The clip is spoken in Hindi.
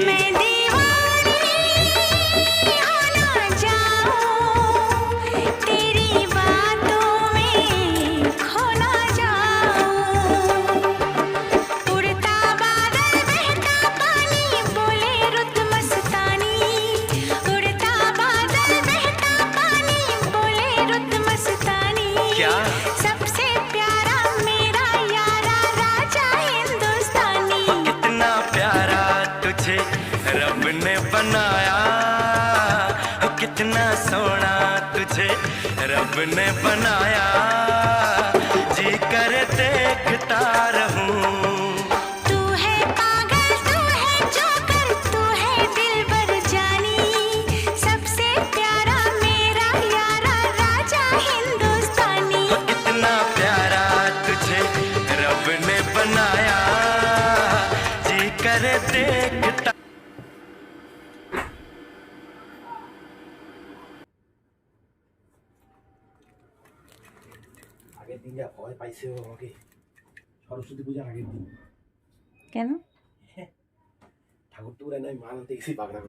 मैं दीवानी हो ना जाऊं, तेरी बातों में खो ना जाऊं। उड़ता बादल बहता पानी बोले रुत मस्तानी, उड़ता बादल बहता पानी बोले रुत मस्तानी। क्या? सबसे प्यारा मेरा यारा राजा हिंदुस्तानी। कितना प्यारा तुझे रब ने बनाया, कितना सोना तुझे रब ने बनाया, जी कर देखता रहूं। तू है पागल तू है जोकर तू है दिलबर जानी, सबसे प्यारा मेरा यारा राजा हिंदुस्तानी। कितना प्यारा तुझे रब ने बनाया, जी कर देखता। আগের দিন যা ভয় পাইছে ও আমাকে, সরস্বতী পূজার আগের দিন। কেন? ঠাকুর টুকুর আমি মাল আনতে গেছি বাগড়া